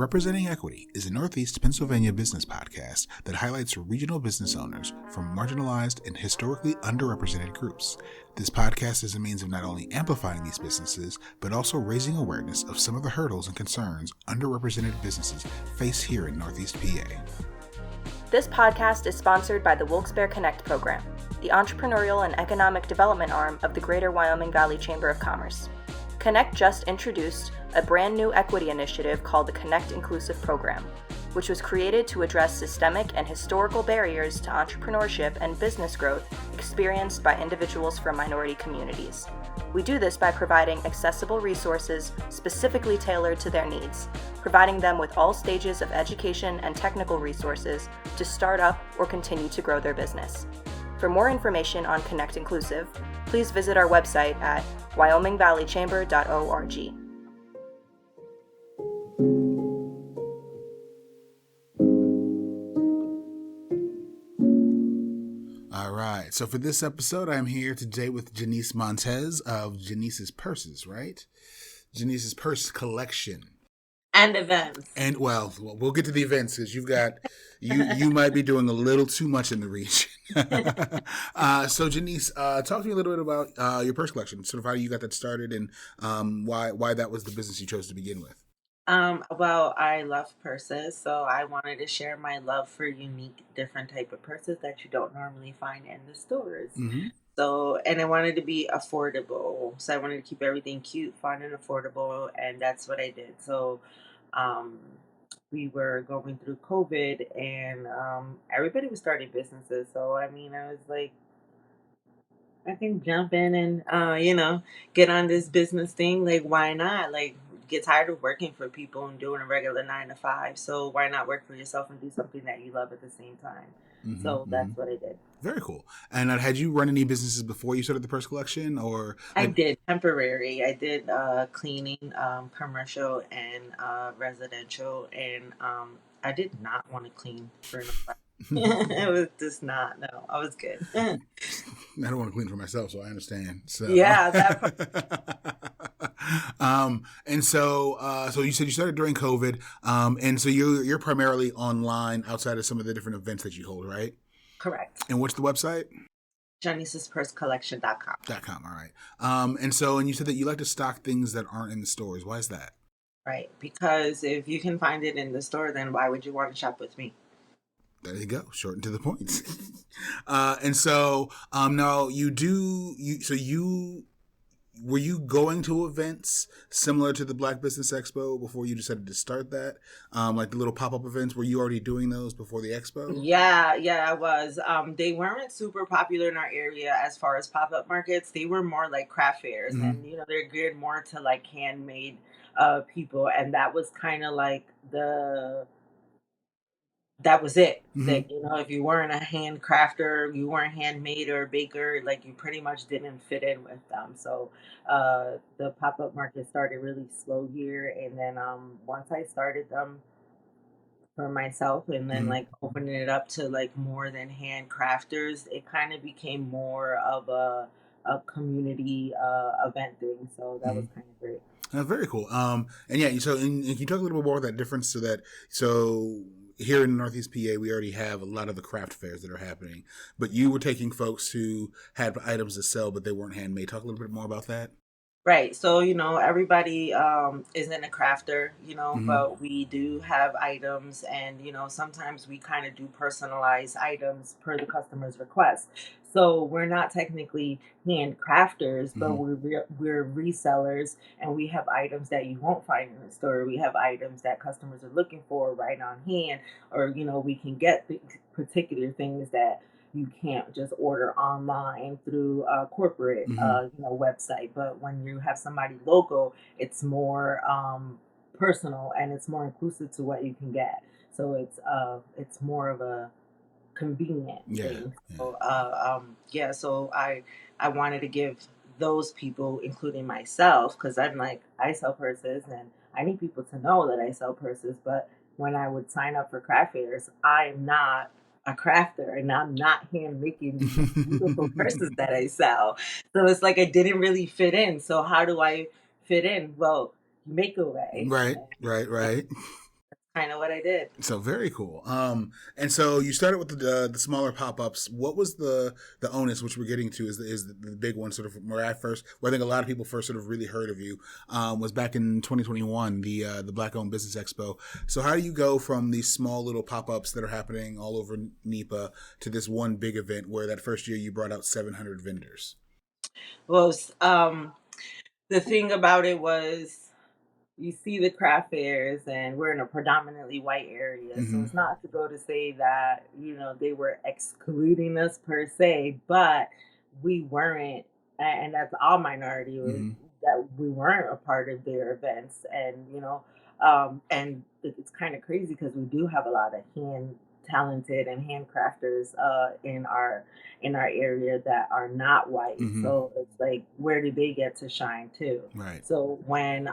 Representing Equity is a Northeast Pennsylvania business podcast that highlights regional business owners from marginalized and historically underrepresented groups. This podcast is a means of not only amplifying these businesses, but also raising awareness of some of the hurdles and concerns underrepresented businesses face here in Northeast PA. This podcast is sponsored by the Wilkes-Barre Connect program, the entrepreneurial and economic development arm of the Greater Wyoming Valley Chamber of Commerce. Connect just introduced a brand new equity initiative called the Connect Inclusive Program, which was created to address systemic and historical barriers to entrepreneurship and business growth experienced by individuals from minority communities. We do this by providing accessible resources specifically tailored to their needs, providing them with all stages of education and technical resources to start up or continue to grow their business. For more information on Connect Inclusive, please visit our website at wyomingvalleychamber.org. All right, so for this episode, I'm here today with Janiece Montes of Janieces Purses, right? Janieces Purse Collection. And events. And well, we'll get to the events because you might be doing a little too much in the region. So Janiece, talk to me a little bit about your purse collection, sort of how you got that started and why that was the business you chose to begin with. Well, I love purses, so I wanted to share my love for unique, different type of purses that you don't normally find in the stores. Mm-hmm. So, and I wanted to be affordable. So I wanted to keep everything cute, fun, and affordable, and that's what I did. So, we were going through COVID, and everybody was starting businesses. So, I mean, I was like, I can jump in and, get on this business thing. Like, why not? Like, get tired of working for people and doing a regular 9 to 5. So why not work for yourself and do something that you love at the same time? Mm-hmm, so that's what I did. Very cool. And had you run any businesses before you started the purse collection, or? I did temporary. I did cleaning, commercial and residential, and I did not want to clean for nobody. It was just not. No, I was good. I don't want to clean for myself, so I understand. So yeah, that. And so you said you started during COVID, and so you're primarily online outside of some of the different events that you hold, right? Correct. And what's the website? JaniecesPurseCollection.com. All right. And you said that you like to stock things that aren't in the stores. Why is that? Right, because if you can find it in the store, then why would you want to shop with me? There you go. Short and to the point. And so now were you going to events similar to the Black Business Expo before you decided to start that? Like the little pop-up events, were you already doing those before the expo? Yeah, I was. They weren't super popular in our area as far as pop-up markets. They were more like craft fairs, mm-hmm. and they're geared more to like handmade people, and that was kind of like that was it. Mm-hmm. That, if you weren't a handcrafter, you weren't handmade or a baker, like you pretty much didn't fit in with them. So the pop-up market started really slow here. And then once I started them for myself and then mm-hmm. like opening it up to like more than handcrafters, it kind of became more of a community event thing. So that was kind of great. Very cool. And can you talk a little bit more about that difference so here in Northeast PA, we already have a lot of the craft fairs that are happening, but you were taking folks who had items to sell, but they weren't handmade. Talk a little bit more about that. Right. So, everybody isn't a crafter, mm-hmm. but we do have items and, sometimes we kind of do personalized items per the customer's request. So we're not technically handcrafters, but mm-hmm. we're resellers, and we have items that you won't find in the store. We have items that customers are looking for right on hand, or, we can get particular things that you can't just order online through a corporate, mm-hmm. Website. But when you have somebody local, it's more personal and it's more inclusive to what you can get. So it's more of a convenient thing. So so I wanted to give those people, including myself, because I'm like, I sell purses and I need people to know that I sell purses. But when I would sign up for craft fairs, I'm not a crafter and I'm not hand making these beautiful purses that I sell. So it's like I didn't really fit in. So how do I fit in? Well, you make a way. Right. kind of what I did. So very cool. And so you started with the smaller pop ups. What was the onus, which we're getting to, is the big one, sort of where I think a lot of people first sort of really heard of you, was back in 2021, the Black Owned Business Expo. So how do you go from these small little pop ups that are happening all over NEPA to this one big event where that first year you brought out 700 vendors? Well, the thing about it was, you see the craft fairs, and we're in a predominantly white area, so it's not to go to say that they were excluding us per se, but we weren't, and that's all minority, that we weren't a part of their events. And and it's kind of crazy because we do have a lot of hand talented and handcrafters in our area that are not white. So it's like, where do they get to shine too? Right. So when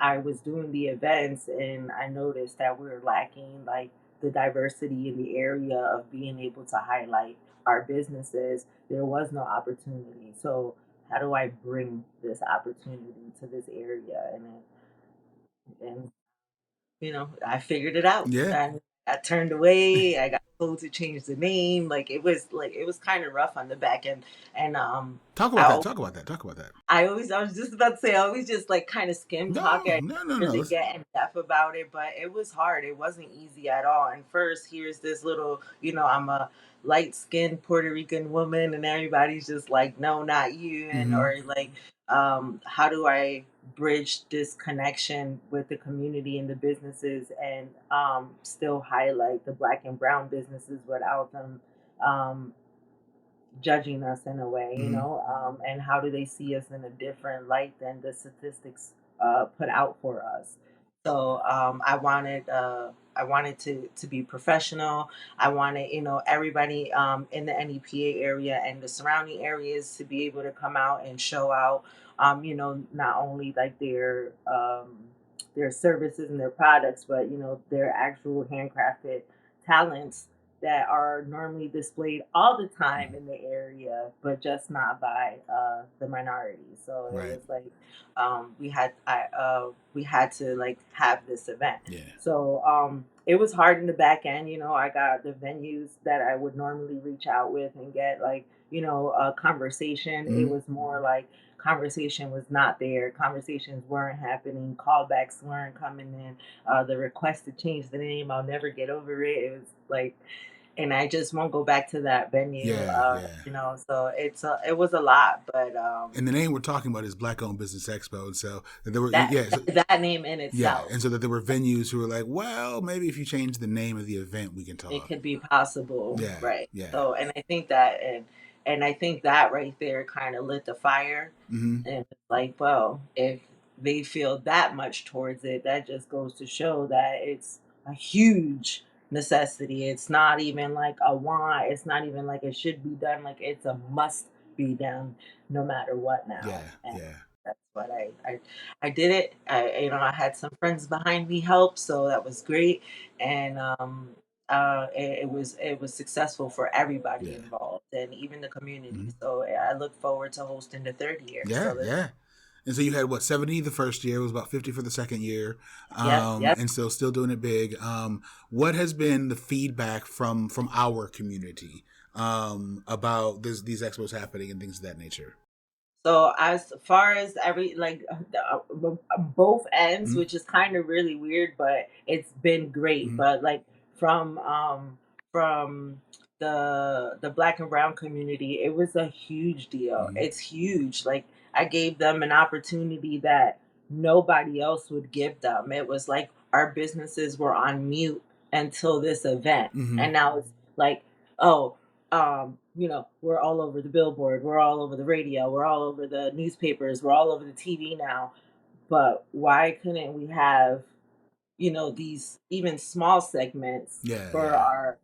I was doing the events, and I noticed that we were lacking like the diversity in the area of being able to highlight our businesses, there was no opportunity. So how do I bring this opportunity to this area? And I figured it out. Yeah. I turned away. I got told to change the name. It was kind of rough on the back end. And Talk about that. I was just about to say, I always just like kind of skim talk and No. really get in depth about it, but it was hard. It wasn't easy at all. And first, here's this little, I'm a light skinned Puerto Rican woman, and everybody's just like, no, not you. And or like, how do I bridge this connection with the community and the businesses, and still highlight the Black and brown businesses without them judging us in a way, and how do they see us in a different light than the statistics put out for us? So I wanted to be professional. I wanted everybody in the NEPA area and the surrounding areas to be able to come out and show out, not only like their services and their products, but their actual handcrafted talents that are normally displayed all the time in the area, but just not by the minorities. So Right. it was like we had to like have this event. Yeah. So it was hard in the back end. I got the venues that I would normally reach out with and get like a conversation. It was more like conversation was not there. Conversations weren't happening. Callbacks weren't coming in. The request to change the name, I'll never get over it. It was like, and I just won't go back to that venue. So it was a lot, but and the name we're talking about is Black Owned Business Expo, and so there were that name in itself. Yeah, and so that there were venues who were like, well, maybe if you change the name of the event, we can talk. It could be possible, Yeah, right? Yeah. So, and I think that right there kind of lit the fire, and it's like, well, if they feel that much towards it, that just goes to show that it's a huge necessity. It's not even like a want. It's not even like it should be done. Like, it's a must be done no matter what now. And that's what I did it. I had some friends behind me help, so that was great. And it was successful for everybody involved, and even the community. So I look forward to hosting the third year. And so you had 70 the first year, it was about 50 for the second year. And so still doing it big. What has been the feedback from our community about these expos happening and things of that nature? So as far as both ends, which is kind of really weird, but it's been great. But like from the Black and brown community, it was a huge deal. It's huge. Like, I gave them an opportunity that nobody else would give them. It was like our businesses were on mute until this event. And now it's like, oh, we're all over the billboard, we're all over the radio, we're all over the newspapers, we're all over the TV now. But why couldn't we have, these even small segments for our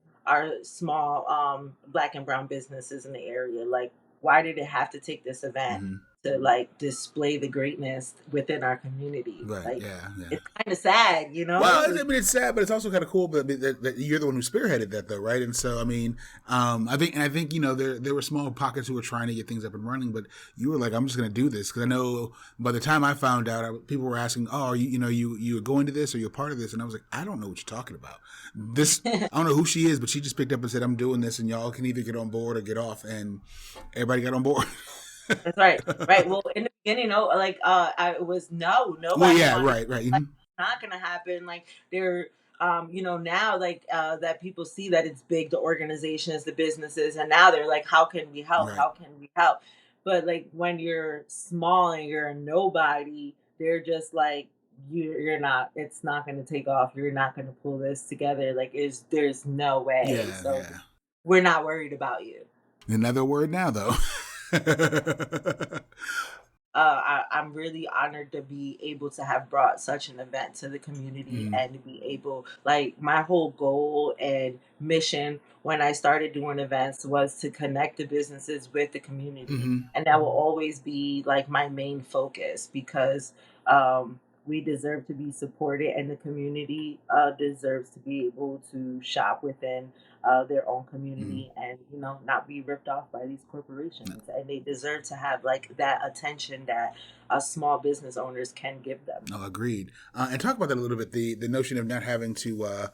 small Black and brown businesses in the area? Like, why did it have to take this event to like display the greatness within our community. Right. Like, Yeah. Yeah. it's kind of sad, you know? Well, I mean, it's sad, but it's also kind of cool. But that you're the one who spearheaded that, though, right? And so, I mean, I think there were small pockets who were trying to get things up and running, but you were like, I'm just going to do this because I know by the time I found out, people were asking, oh, are you going to this? Or you're part of this? And I was like, I don't know what you're talking about. This, I don't know who she is, but she just picked up and said, I'm doing this, and y'all can either get on board or get off, and everybody got on board. That's right. Right. Well, in the beginning, like, I was nobody. Well, yeah, wanted, right. like, not gonna happen. Like, they're, now, like, that people see that it's big, the organizations, the businesses, and now they're like, how can we help? Right. How can we help? But like, when you're small and you're a nobody, they're just like, you're not. It's not gonna take off. You're not gonna pull this together. Like, there's no way. Yeah, So yeah. we're not worried about you. Another word now, though. I'm really honored to be able to have brought such an event to the community and to be able, like, my whole goal and mission when I started doing events was to connect the businesses with the community. And that will always be like my main focus because we deserve to be supported and the community deserves to be able to shop within their own community and not be ripped off by these corporations, and they deserve to have like that attention that small business owners can give them. Oh, agreed. And talk about that a little bit. The notion of not having the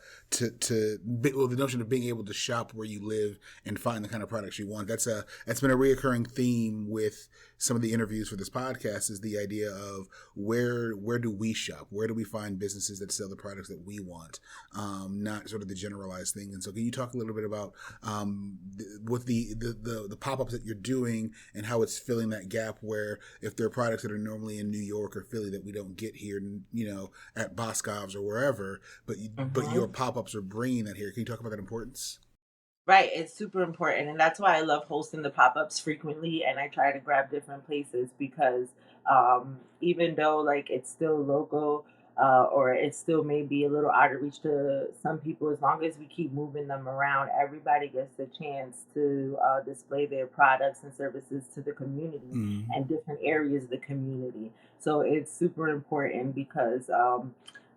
notion of being able to shop where you live and find the kind of products you want. That's been a reoccurring theme with some of the interviews for this podcast. Is the idea of where do we shop? Where do we find businesses that sell the products that we want? Not sort of the generalized thing. And so, can you talk a little bit about what the pop-ups that you're doing and how it's filling that gap where if there are products that are normally in New York or Philly that we don't get here, at Boscov's or wherever, but your pop-ups are bringing that here. Can you talk about that importance? Right, it's super important, and that's why I love hosting the pop-ups frequently, and I try to grab different places because even though like it's still local, or it still may be a little out of reach to some people, as long as we keep moving them around, everybody gets a chance to display their products and services to the community and different areas of the community. So it's super important because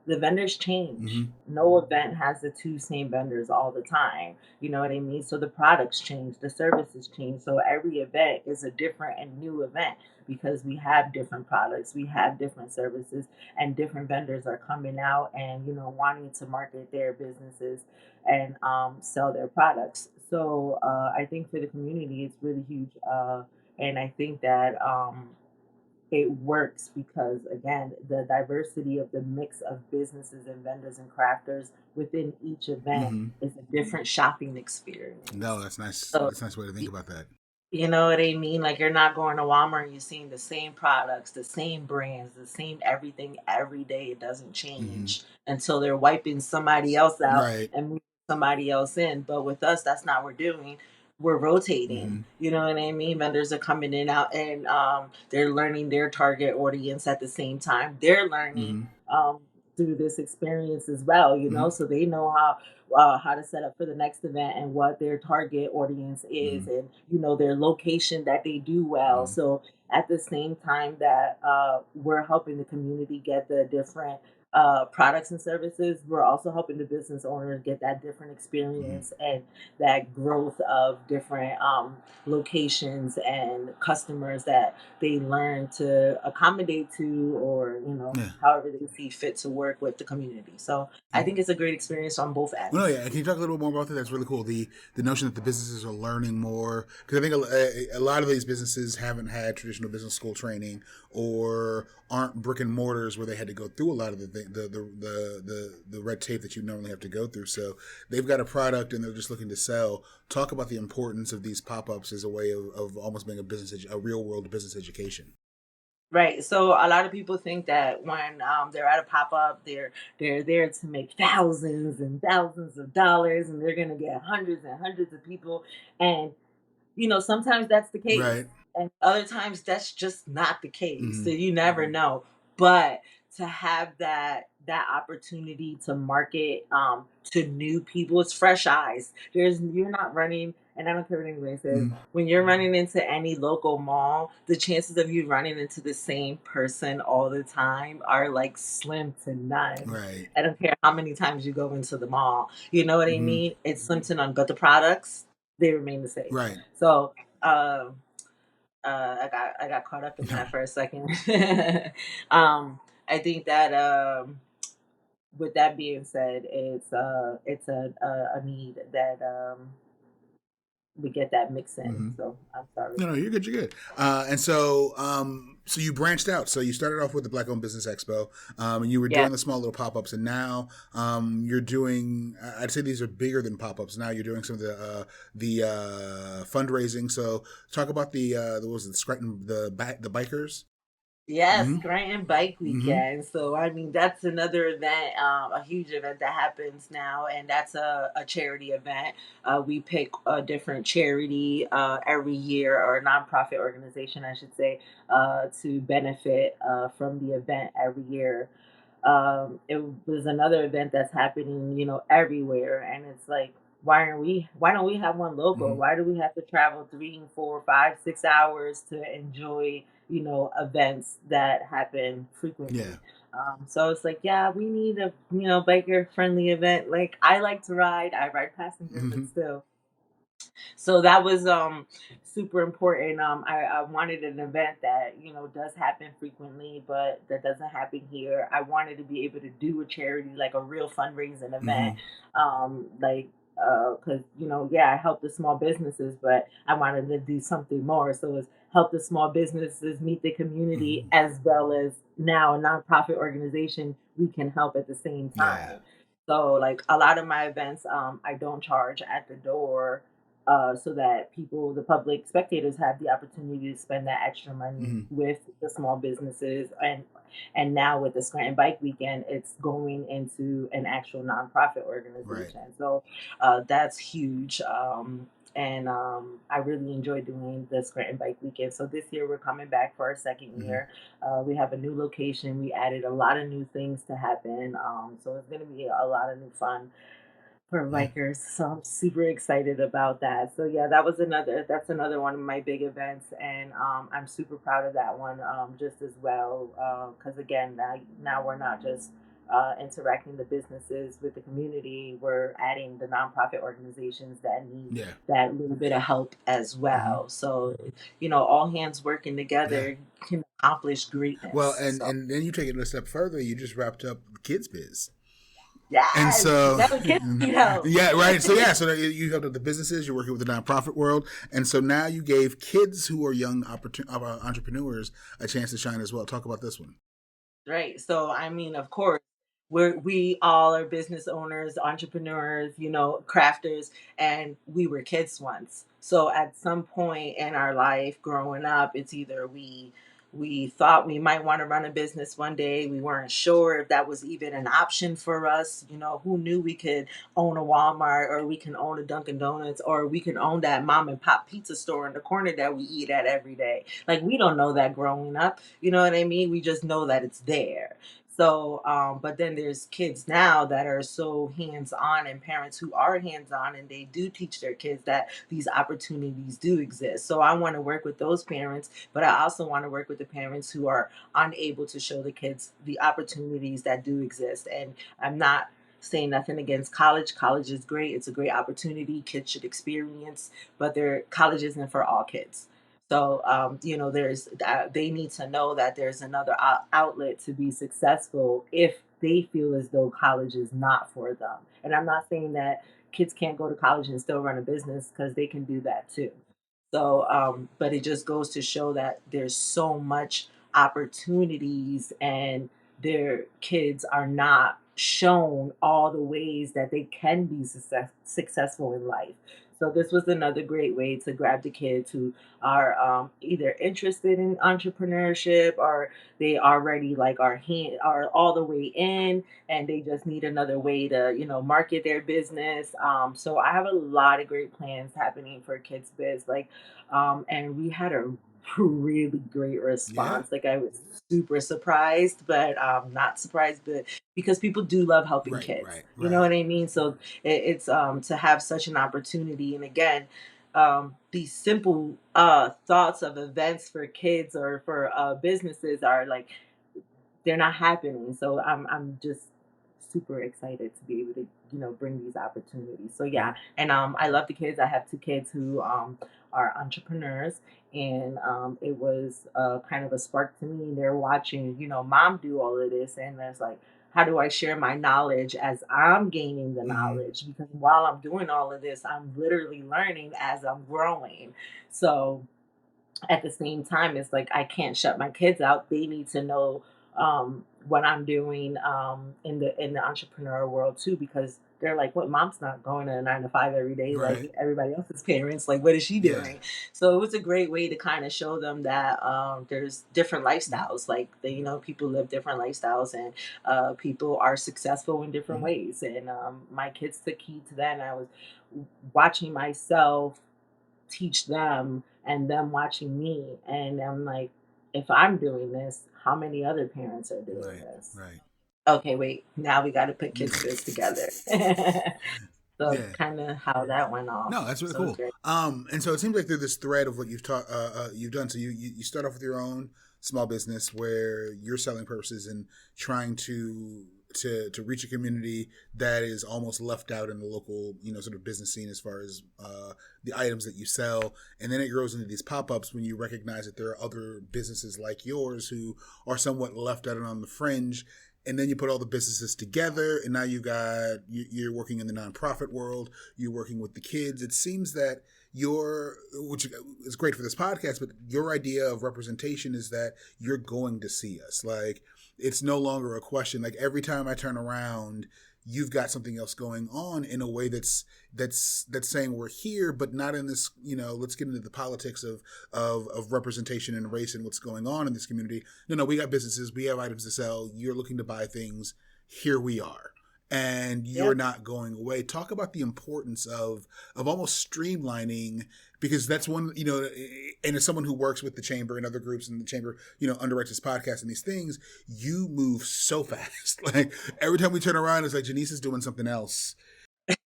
the vendors change. No event has the two same vendors all the time. You know what I mean? So the products change, the services change. So every event is a different and new event because we have different products, we have different services, and different vendors are coming out and wanting to market their businesses and sell their products. So I think for the community, it's really huge, and I think that it works because again the diversity of the mix of businesses and vendors and crafters within each event is a different shopping experience. No, that's nice. So, that's a nice way to think about that. You know what I mean? Like, you're not going to Walmart and you're seeing the same products, the same brands, the same everything every day. It doesn't change until they're wiping somebody else out and moving somebody else in. But with us, that's not what we're doing. We're rotating. You know what I mean? Vendors are coming in out and they're learning their target audience at the same time. They're learning through this experience as well, so they know how to set up for the next event and what their target audience is and their location that they do well. So at the same time that we're helping the community get the different products and services, we're also helping the business owners get that different experience and that growth of different locations and customers that they learn to accommodate to, or however they see fit to work with the community. So I think it's a great experience on both ends. Well, yeah. Can you talk a little bit more about that? That's really cool. The notion that the businesses are learning more, because I think a lot of these businesses haven't had traditional business school training or aren't brick and mortars where they had to go through a lot of the red tape that you normally have to go through. So they've got a product and they're just looking to sell. Talk about the importance of these pop-ups as a way of almost being a real world business education. Right. So a lot of people think that when they're at a pop-up, they're there to make thousands and thousands of dollars, and they're going to get hundreds and hundreds of people. And, sometimes that's the case. Right. And other times that's just not the case. So you never know. But to have that opportunity to market to new people, it's fresh eyes. You're not running and I don't care what anybody says, when you're running into any local mall, the chances of you running into the same person all the time are like slim to none. Right. I don't care how many times you go into the mall. You know what I mean? It's slim to none, but the products, they remain the same. Right. So, I got caught up in that for a second. I think that with that being said, it's a need that we get that mix in. So I'm sorry. No, you're good. You're good. And so you branched out. So you started off with the Black Owned Business Expo, and you were doing the small little pop ups, and now you're doing. I'd say these are bigger than pop ups. Now you're doing some of the fundraising. So talk about the what was it, Scranton, the bikers. Yes, Scranton Bike Weekend. So I mean that's another event, a huge event that happens now, and that's a charity event. We pick a different charity every year, or a nonprofit organization, I should say, to benefit from the event every year. It was another event that's happening, everywhere, and it's like, why don't we have one local? Why do we have to travel 3, 4, 5, 6 hours to enjoy, events that happen frequently? Yeah. So it's like, yeah, we need a, biker friendly event. Like, I like to ride, I ride passenger, but still. So that was super important. I wanted an event that does happen frequently, but that doesn't happen here. I wanted to be able to do a charity, like a real fundraising event, like because I help the small businesses, but I wanted to do something more. So it's help the small businesses meet the community, as well as now a nonprofit organization we can help at the same time. Yeah. So like a lot of my events, I don't charge at the door, so that the public spectators, have the opportunity to spend that extra money with the small businesses. And now with the Scranton Bike Weekend, it's going into an actual nonprofit organization. Right. So that's huge. And I really enjoy doing the Scranton Bike Weekend. So this year we're coming back for our second year. We have a new location. We added a lot of new things to happen. So it's going to be a lot of new fun for bikers. So I'm super excited about that. So yeah, that's another one of my big events, and I'm super proud of that one, just as well, because again, now we're not just interacting the businesses with the community, we're adding the nonprofit organizations that need that little bit of help as well. So all hands working together can accomplish greatness. Well, and then you take it a step further. You just wrapped up Kids Biz. Yes, and so that would kids need help. Yeah, right. So you helped the businesses. You're working with the nonprofit world, and so now you gave kids who are young entrepreneurs a chance to shine as well. Talk about this one. Right. So I mean, of course, we all are business owners, entrepreneurs, crafters, and we were kids once. So at some point in our life growing up, it's either we thought we might want to run a business one day. We weren't sure if that was even an option for us. Who knew we could own a Walmart, or we can own a Dunkin' Donuts, or we can own that mom and pop pizza store in the corner that we eat at every day. Like, we don't know that growing up. You know what I mean? We just know that it's there. So, but then there's kids now that are so hands-on, and parents who are hands-on, and they do teach their kids that these opportunities do exist. So I want to work with those parents, but I also want to work with the parents who are unable to show the kids the opportunities that do exist. And I'm not saying nothing against college. College is great. It's a great opportunity kids should experience, but college isn't for all kids. So, they need to know that there's another outlet to be successful if they feel as though college is not for them. And I'm not saying that kids can't go to college and still run a business, because they can do that too. So, but it just goes to show that there's so much opportunities, and their kids are not shown all the ways that they can be successful in life. So this was another great way to grab the kids who are either interested in entrepreneurship, or they already are all the way in, and they just need another way to market their business. So I have a lot of great plans happening for Kids Biz, and we had a really great response. Like, I was super surprised, but not surprised, but because people do love helping kids. You know what I mean? So it's to have such an opportunity, and again, these simple thoughts of events for kids or for businesses are like they're not happening. So I'm just super excited to be able to bring these opportunities. So yeah, and I love the kids. I have two kids who are entrepreneurs, and it was kind of a spark to me. They're watching mom do all of this, and there's like, how do I share my knowledge as I'm gaining the knowledge? Because while I'm doing all of this, I'm literally learning as I'm growing. So at the same time, it's like I can't shut my kids out. They need to know what I'm doing in the entrepreneurial world too, because they're like, "What? Mom's not going to a 9 to 5 every day like everybody else's parents. Like, what is she doing?" So it was a great way to kind of show them that there's different lifestyles. Like, people live different lifestyles, and people are successful in different ways. And my kids took heed to that, and I was watching myself teach them and them watching me, and I'm like, if I'm doing this, how many other parents are doing this? Right. Okay, wait, now we got to put kids this together. So kind of how that went off. No, that's really cool. And so it seems like there's this thread of what you've done. So you start off with your own small business where you're selling purses and trying to reach a community that is almost left out in the local, sort of business scene as far as the items that you sell. And then it grows into these pop-ups when you recognize that there are other businesses like yours who are somewhat left out and on the fringe. And then you put all the businesses together, and now you're working in the nonprofit world. You're working with the kids. It seems that which is great for this podcast, but your idea of representation is that you're going to see us. Like, it's no longer a question. Like, every time I turn around, you've got something else going on in a way that's saying we're here, but not in this, let's get into the politics of representation and race and what's going on in this community. No, we got businesses, we have items to sell. You're looking to buy things. Here we are. And you're not going away. Talk about the importance of almost streamlining, because that's one, and as someone who works with the chamber and other groups in the chamber, underwrites this podcast and these things, you move so fast. Like, every time we turn around, it's like Janiece is doing something else.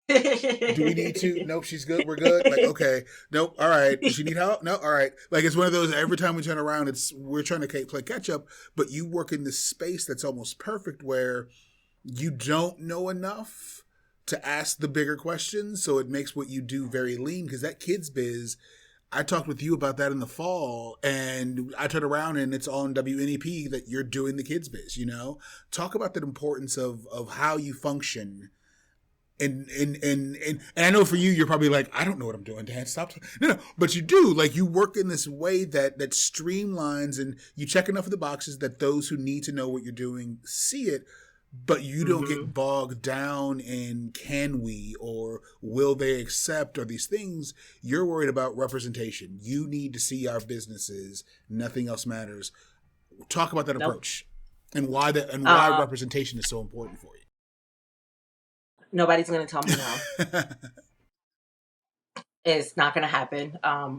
Do we need to? Nope, she's good. We're good. Like, okay. Nope. All right. Does she need help? No. All right. Like, it's one of those, every time we turn around, we're trying to play catch up, but you work in this space that's almost perfect where you don't know enough to ask the bigger questions, so it makes what you do very lean, because that kids biz, I talked with you about that in the fall, and I turn around and it's on WNEP that you're doing the kids biz, Talk about the importance of how you function. And I know for you, you're probably like, I don't know what I'm doing, Dan. Stop. No, but you do. Like, you work in this way that streamlines, and you check enough of the boxes that those who need to know what you're doing see it. But you don't get bogged down in can we or will they accept or these things. You're worried about representation. You need to see our businesses. Nothing else matters. Talk about that approach and why why representation is so important for you. Nobody's going to tell me no. It's not going to happen.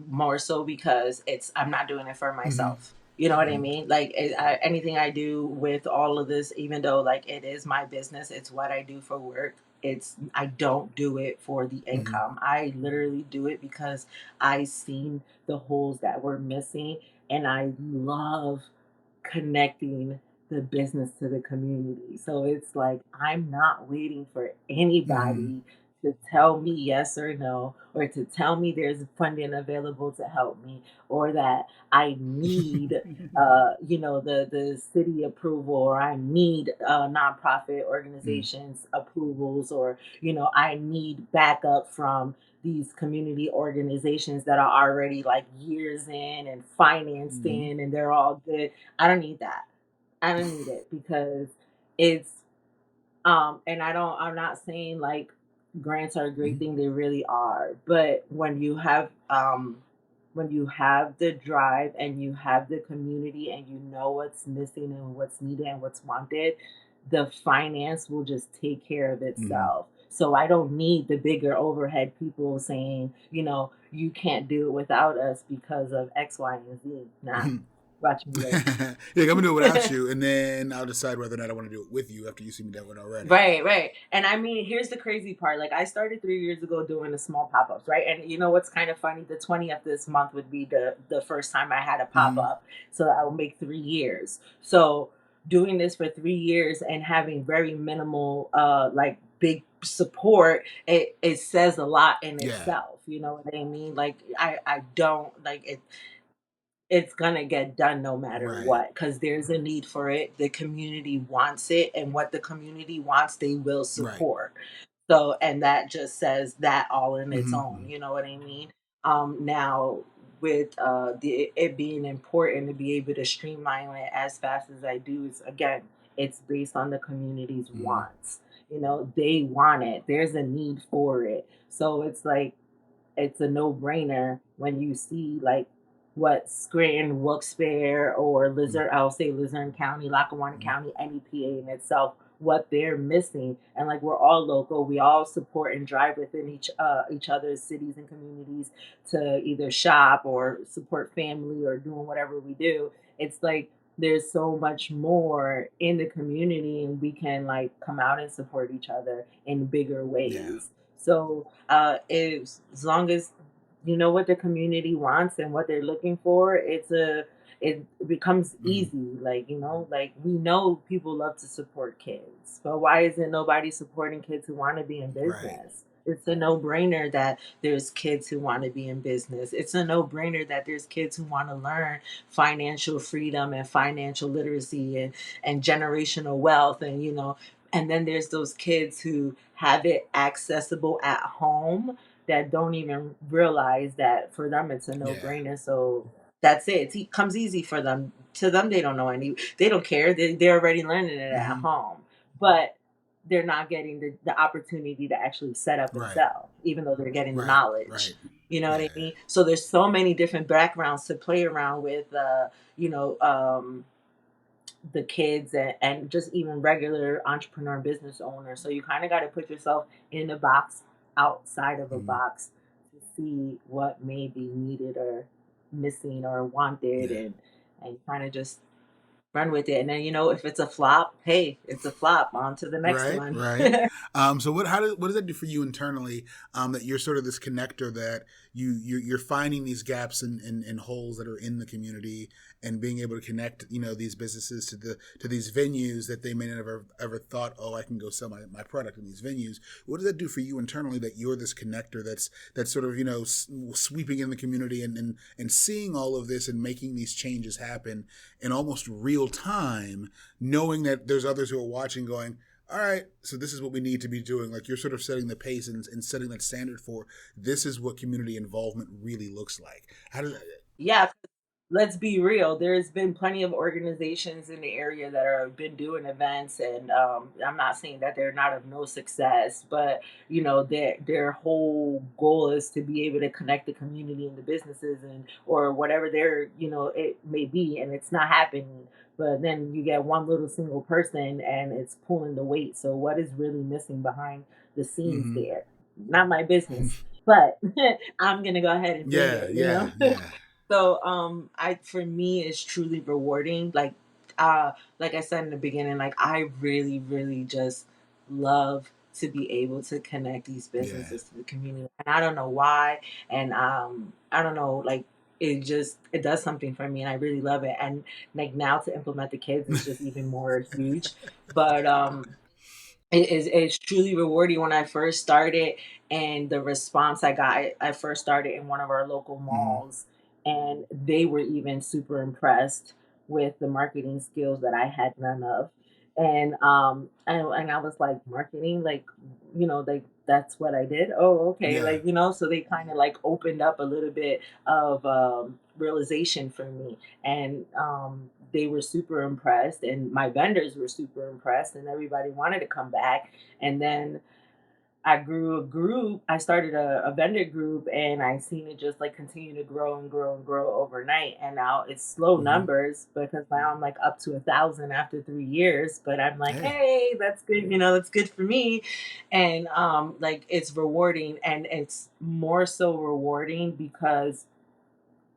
More so because I'm not doing it for myself. You know what I mean? Like, anything I do with all of this, even though like it is my business, it's what I do for work. I don't do it for the income. I literally do it because I seen the holes that were missing, and I love connecting the business to the community. So it's like, I'm not waiting for anybody to tell me yes or no, or to tell me there's funding available to help me, or that I need, the city approval, or I need nonprofit organizations approvals, or, I need backup from these community organizations that are already like years in and financed in, and they're all good. I don't need that. I don't need it, because it's, and I'm not saying like grants are a great thing. They really are. But when you have the drive and you have the community and you know what's missing and what's needed and what's wanted, the finance will just take care of itself. So I don't need the bigger overhead people saying, you can't do it without us because of X, Y, and Z. Nah. Watch me later. Yeah, I'm gonna do it without you, and then I'll decide whether or not I want to do it with you after you see me do it already. Right. And I mean, here's the crazy part. Like, I started 3 years ago doing the small pop ups, right? And you know what's kind of funny? The 20th this month would be the first time I had a pop Mm-hmm. up. So I will make 3 years. So doing this for 3 years and having very minimal, like, big support, it says a lot in Yeah. itself. You know what I mean? Like, I don't like it. It's gonna get done no matter Right. what, because there's a need for it. The community wants it, and what the community wants, they will Right. support. So, and that just says that all in its own. Mm-hmm. You know what I mean? Now with it being important to be able to streamline it as fast as I do, is again, it's based on the community's Mm-hmm. wants. You know, they want it. There's a need for it. So it's like it's a no-brainer when you see like what Scranton, Wilkes-Barre, or I'll say Luzerne County, Lackawanna Mm-hmm. County, any PA in itself, what they're missing. And like, we're all local, we all support and drive within each other's cities and communities to either shop or support family or doing whatever we do. It's like there's so much more in the community, and we can like come out and support each other in bigger Yeah. ways. So as long as you know what the community wants and what they're looking for, it becomes Mm-hmm. easy. Like, you know, like, we know people love to support kids, but why isn't nobody supporting kids who want to be in Right. business? It's a no-brainer that there's kids who want to be in business. It's a no-brainer that there's kids who want to learn financial freedom and financial literacy and generational wealth, and you know, and then there's those kids who have it accessible at home that don't even realize that for them it's a Yeah. no-brainer. So that's it. It comes easy for them. To them, they don't know they don't care. They're already learning it at Mm-hmm. home. But they're not getting the opportunity to actually set up and Right. sell, even though they're getting the Right. knowledge. Right. You know what I Yeah. mean? So there's so many different backgrounds to play around with, you know, the kids, and just even regular entrepreneur business owners. So you kind of got to put yourself in a box, outside of a Mm-hmm. box, to see what may be needed or missing or wanted, Yeah. and kind of just run with it. And then, you know, if it's a flop, hey, it's a flop. On to the next Right, one. right. So what does that do for you internally? That you're sort of this connector, that you're finding these gaps and holes that are in the community, and being able to connect, these businesses to these venues that they may never ever thought, oh, I can go sell my product in these venues. What does that do for you internally, that you're this connector that's sort of sweeping in the community, and seeing all of this and making these changes happen in almost real time, knowing that there's others who are watching going, all right, so this is what we need to be doing. Like, you're sort of setting the pace and setting that standard for, this is what community involvement really looks like. How does that? Yeah, let's be real. There's been plenty of organizations in the area that have been doing events, and I'm not saying that they're not of no success, but you know, their whole goal is to be able to connect the community and the businesses, and or whatever their, you know, it may be, and it's not happening. But then you get one little single person, and it's pulling the weight. So what is really missing behind the scenes Mm-hmm. there? Not my business, but I'm gonna go ahead and bring Yeah, it. You yeah, know. yeah, So I for me it's truly rewarding. Like I said in the beginning, like, I really, really just love to be able to connect these yeah. businesses to the community. And I don't know why. And I don't know, like, it does something for me, and I really love it. And like, now to implement the kids is just even more huge. But it's truly rewarding. When I first started, and the response I got, I first started in one of our local Mm-hmm. malls, and they were even super impressed with the marketing skills that I had none of. And I was like, marketing, like, you know, like, that's what I did. Oh, okay. Yeah. Like, you know, so they kind of like opened up a little bit of realization for me. And they were super impressed, and my vendors were super impressed, and everybody wanted to come back. And then I started a vendor group, and I seen it just like continue to grow and grow and grow overnight. And now it's slow Mm-hmm. numbers, because now I'm like up to 1,000 after 3 years. But I'm like, Hey. hey, that's good. You know, that's good for me. And like, it's rewarding, and it's more so rewarding because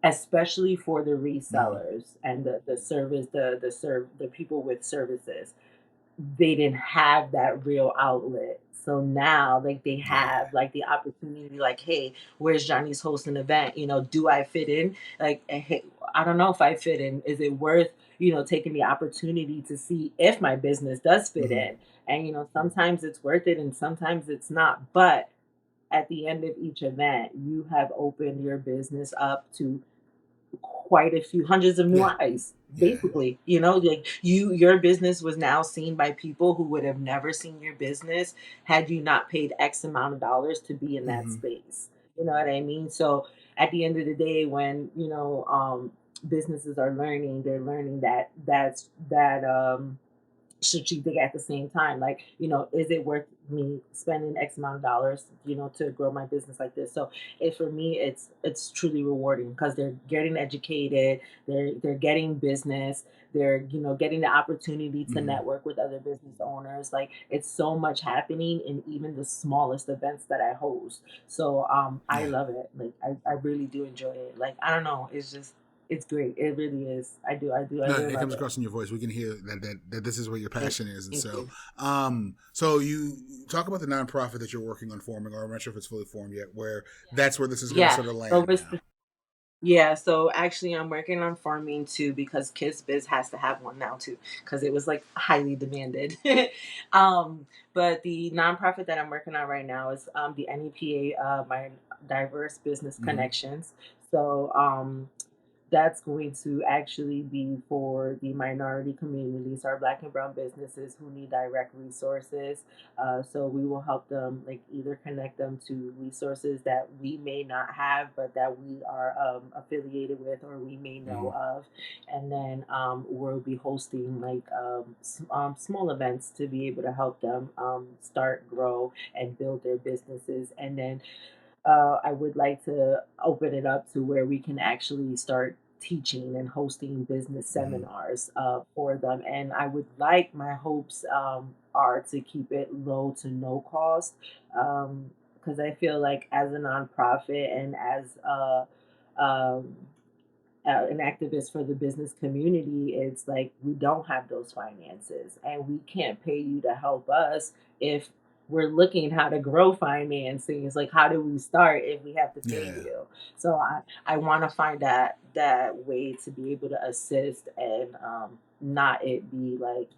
especially for the resellers and the people with services. They didn't have that real outlet. So now, like, they Yeah. have like the opportunity, like, hey, where's Johnny's hosting an event? Do I fit in? Like, hey, I don't know if I fit in. Is it worth, taking the opportunity to see if my business does fit Hmm. in? And sometimes it's worth it and sometimes it's not. But at the end of each event, you have opened your business up to quite a few hundreds of new Yeah. eyes, Yeah. basically. Like, your business was now seen by people who would have never seen your business had you not paid X amount of dollars to be in that Hmm. space. You know what I mean? So at the end of the day, when businesses are learning, they're learning that strategic at the same time. Like, is it worth me spending X amount of dollars, to grow my business like this? So for me, it's truly rewarding because they're getting educated, they're getting business, they're getting the opportunity to Hmm. network with other business owners. Like, it's so much happening in even the smallest events that I host. So I Yeah. love it. Like, I really do enjoy it. Like, I don't know, it's great. It really is. I No, really it love comes it. across in your voice. We can hear that this is where your Thank, passion is, and thank so you. so you talk about the nonprofit that you're working on forming, or I'm not sure if it's fully formed yet. Where that's where this is going to Yeah. sort of So land we're now. yeah, so actually I'm working on farming too because Kids Biz has to have one now too because it was like highly demanded. But the nonprofit that I'm working on right now is the NEPA, my Diverse Business Hmm. Connections. So that's going to actually be for the minority communities, our Black and Brown businesses who need direct resources. So we will help them, like, either connect them to resources that we may not have, but that we are affiliated with or we may know Hmm. of. And then we'll be hosting like small events to be able to help them start, grow, and build their businesses. And then I would like to open it up to where we can actually start teaching and hosting business Hmm. seminars for them. And I would like, my hopes are to keep it low to no cost, because I feel like as a nonprofit and as um, an activist for the business community, it's like we don't have those finances and we can't pay you to help us if we're looking how to grow financing. It's like, how do we start if we have to pay Yeah. you? So I want to find that way to be able to assist and not it be like,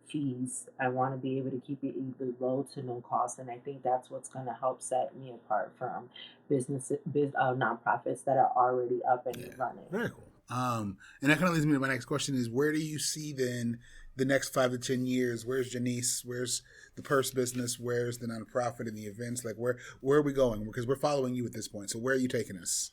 fees. I want to be able to keep it either low to no cost, and I think that's what's going to help set me apart from nonprofits that are already up and Yeah. running. Very cool. And that kind of leads me to my next question: is where do you see then the next 5 to 10 years? Where's Janiece? Where's the purse business? Where's the nonprofit and the events? Like where are we going? Because we're following you at this point. So where are you taking us?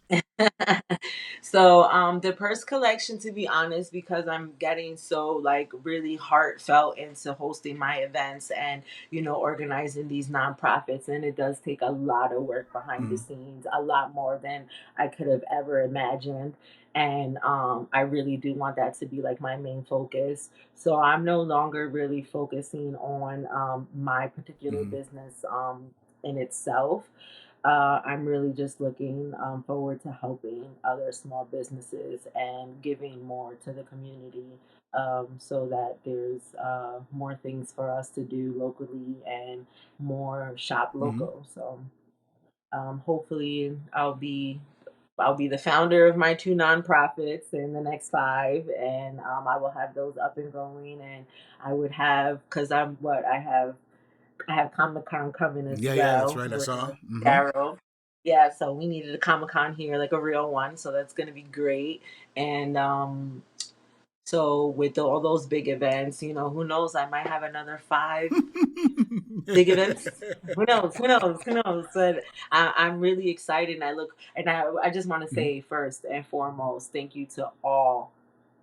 So the purse collection, to be honest, because I'm getting so like really heartfelt into hosting my events and organizing these nonprofits, and it does take a lot of work behind the Mm-hmm. scenes, a lot more than I could have ever imagined. And I really do want that to be like my main focus. So I'm no longer really focusing on my particular Mm-hmm. business in itself. I'm really just looking forward to helping other small businesses and giving more to the community, so that there's more things for us to do locally and more shop Mm-hmm. local. So hopefully I'll be the founder of my two nonprofits in the next 5, and I will have those up and going, and I would have, because I have Comic Con coming as Yeah, yeah, that's well, right. I working saw. with Mm-hmm. Daryl. Yeah, so we needed a Comic Con here, like a real one. So that's gonna be great. And so with all those big events, who knows? I might have another 5 big events. Who knows? Who knows? Who knows? But I'm really excited. And I just want to Mm-hmm. say first and foremost, thank you to all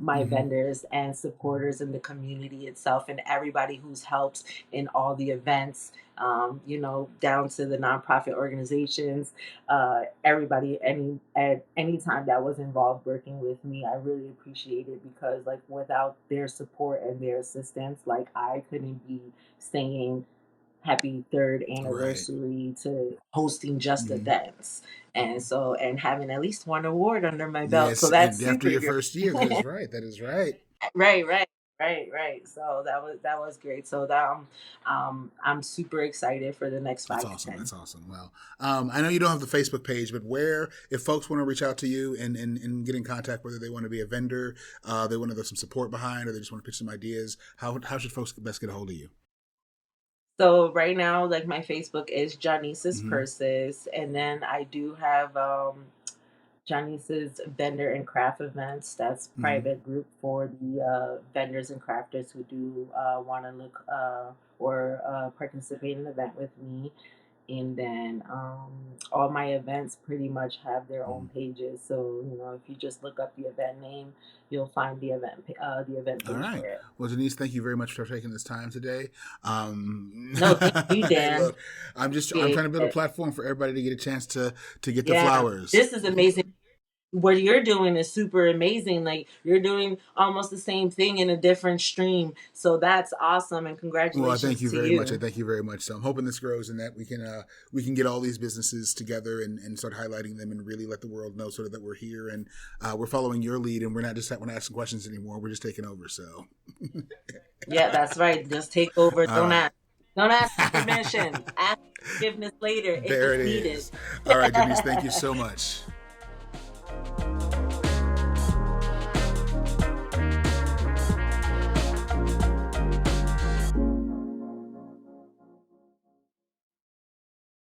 my Mm-hmm. vendors and supporters in the community itself and everybody who's helped in all the events, down to the nonprofit organizations, everybody, at any time that was involved working with me. I really appreciate it because, like, without their support and their assistance, like, I couldn't be saying happy third Right. anniversary to hosting just events. And so, and having at least one award under my belt. Yes, So that's and super after your great. first year, that is right. That is right. Right. So that was great. So that I'm super excited for the next 5 That's to awesome. 10. That's awesome. Well, I know you don't have the Facebook page, but where, if folks want to reach out to you and get in contact, whether they want to be a vendor, they want to get some support behind, or they just want to pitch some ideas, how should folks best get a hold of you? So right now, like my Facebook is Janieces Mm-hmm. Purses, and then I do have Janieces Vendor and Craft Events. That's private group for the vendors and crafters who do want to look or participate in an event with me. And then all my events pretty much have their own pages. So if you just look up the event name, you'll find the event page All right. for it. Well, Janiece, thank you very much for taking this time today. No, thank you, Dan. Look, I'm trying to build a platform for everybody to get a chance to get the flowers. This is amazing. What you're doing is super amazing. Like, you're doing almost the same thing in a different stream. So that's awesome, and congratulations. Well, thank you to very you. much. I thank you very much. So I'm hoping this grows and that we can get all these businesses together and start highlighting them and really let the world know sort of that we're here and we're following your lead and we're not asking questions anymore. We're just taking over. So yeah, that's right. Just take over. Don't ask for permission. Ask forgiveness later. There it is. All right, Janiece, thank you so much.